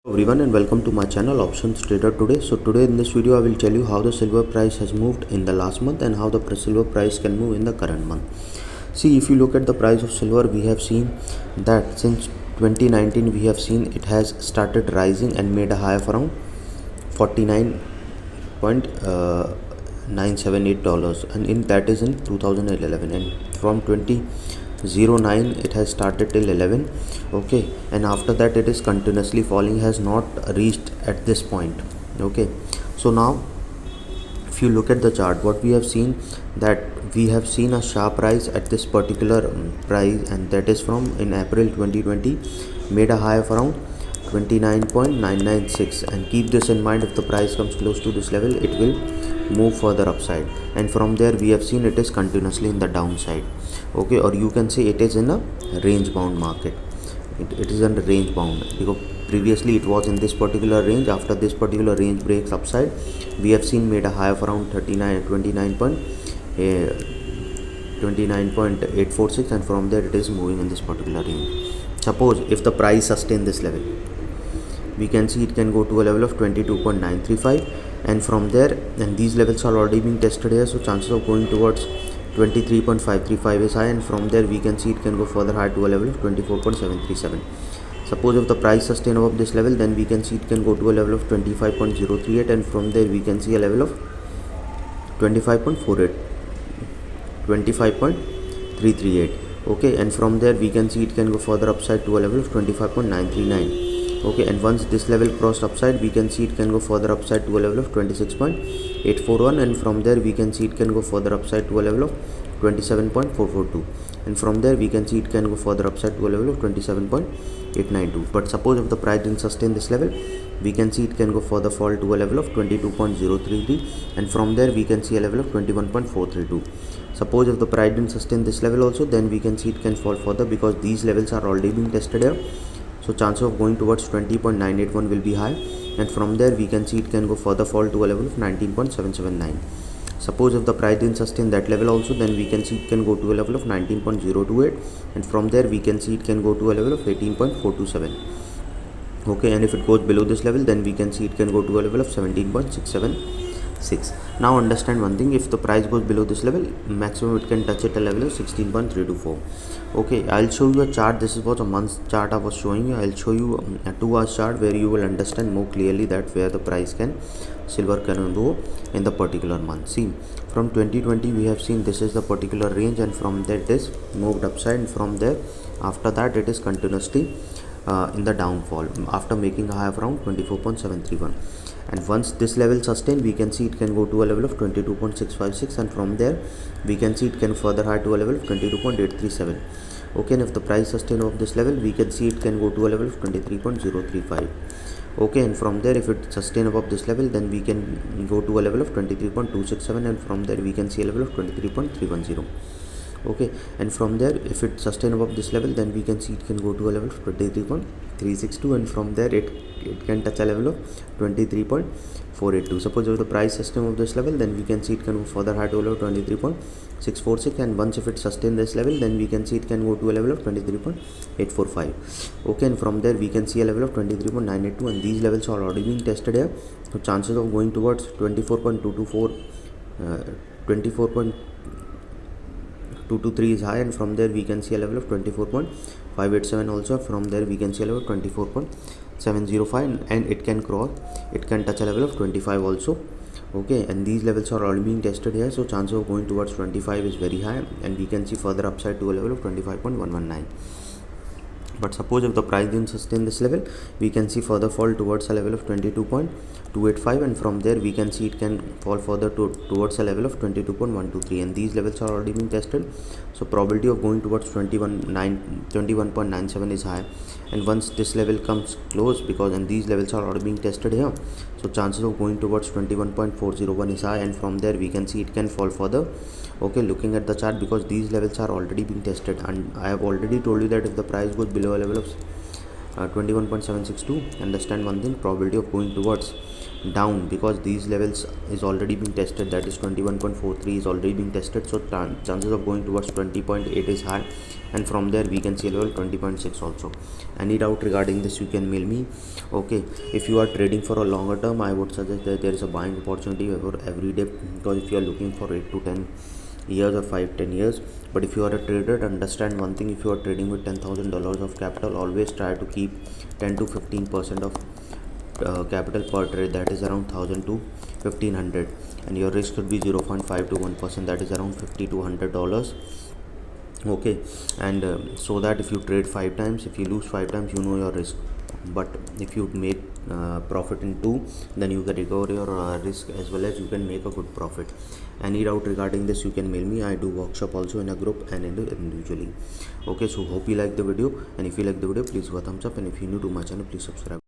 Everyone and welcome to my channel Options Trader today. So today in this video I will tell you how the silver price has moved in the last month and how the silver price can move in the current month. See, if you look at the price of silver, we have seen that since 2019 we have seen it has started rising and made a high of around $49.978, and in that is in 2011, and from 2009 it has started till 11. Okay, and after that it is continuously falling, has not reached at this point. Okay, so now if you look at the chart, what we have seen, that we have seen a sharp rise at this particular price, and that is from in April 2020 made a high of around 29.996, and keep this in mind, if the price comes close to this level it will move further upside, and from there we have seen it is continuously in the downside. Okay, or you can say it is in a range bound market. It is under range bound because previously it was in this particular range. After this particular range breaks upside, we have seen made a high of around 29.846, and from there it is moving in this particular range. Suppose if the price sustain this level, we can see it can go to a level of 22.935, and from there, and these levels are already being tested here, so chances of going towards 23.535 is high, and from there we can see it can go further high to a level of 24.737. Suppose if the price sustain above this level, then we can see it can go to a level of 25.038, and from there we can see a level of 25.48, 25.338. Okay, and from there we can see it can go further upside to a level of 25.939. Okay, and once this level crossed upside, we can see it can go further upside to a level of 26.841, and from there we can see it can go further upside to a level of 27.442, and from there we can see it can go further upside to a level of 27.892. But suppose if the price didn't sustain this level, we can see it can go further fall to a level of 22.033, and from there we can see a level of 21.432. Suppose if the price didn't sustain this level also, then we can see it can fall further, because these levels are already being tested here. So chance of going towards 20.981 will be high, and from there we can see it can go further fall to a level of 19.779. Suppose if the price didn't sustain that level also, then we can see it can go to a level of 19.028, and from there we can see it can go to a level of 18.427. Okay, and if it goes below this level, then we can see it can go to a level of 17.676. Now understand one thing, if the price goes below this level, maximum it can touch at a level of 16.324. Okay, I'll show you a chart. This was a month chart I was showing you. I'll show you a 2 hours chart where you will understand more clearly that where the price can silver can go in the particular month. See, from 2020 we have seen this is the particular range, and from there it is moved upside, and from there after that it is continuously in the downfall after making a high of around 24.731, and once this level sustained, we can see it can go to a level of 22.656, and from there we can see it can further high to a level of 22.837. Okay, and if the price sustain of this level, we can see it can go to a level of 23.035. Okay, and from there if it sustain above this level, then we can go to a level of 23.267, and from there we can see a level of 23.310. Okay, and from there if it sustain above this level, then we can see it can go to a level of 23.362, and from there it can touch a level of 23.482. Suppose if the price sustain of this level, then we can see it can go further high to a level of 23.646, and once if it sustain this level, then we can see it can go to a level of 23.845. Okay, and from there we can see a level of 23.982, and these levels are already being tested here, so chances of going towards 24.224, 24.223 is high, and from there we can see a level of 24.587 also. From there we can see a level of 24.705, and it can cross, it can touch a level of 25 also. Okay, and these levels are all being tested here, so chance of going towards 25 is very high, and we can see further upside to a level of 25.119. But suppose if the price didn't sustain this level, we can see further fall towards a level of 22.285, and from there we can see it can fall further towards a level of 22.123, and these levels are already being tested, so probability of going towards 21.97 is high, and once this level comes close, because and these levels are already being tested here, so chances of going towards 21.401 is high, and from there we can see it can fall further. Okay, looking at the chart, because these levels are already being tested, and I have already told you that if the price goes below a level of 21.762, understand one thing, probability of going towards down, because these levels is already being tested, that is 21.43 is already being tested, so chances of going towards 20.8 is high, and from there we can see level 20.6 also. Any doubt regarding this, you can mail me. Okay, if you are trading for a longer term, I would suggest that there is a buying opportunity every day, because if you are looking for 8 to 10 years or 5-10 years. But if you are a trader, understand one thing: if you are trading with $10,000 of capital, always try to keep 10 to 15% of capital per trade, that is around 1000 to 1500, and your risk should be 0.5 to 1%, that is around $50 to $100. Okay, and so that if you trade 5 times, if you lose 5 times, you know your risk. But if you make profit in 2, then you can recover your risk, as well as you can make a good profit. Any doubt regarding this, you can mail me. I do workshop also in a group and individually. Okay, so hope you like the video, and if you like the video, please give a thumbs up, and if you're new to my channel, please subscribe.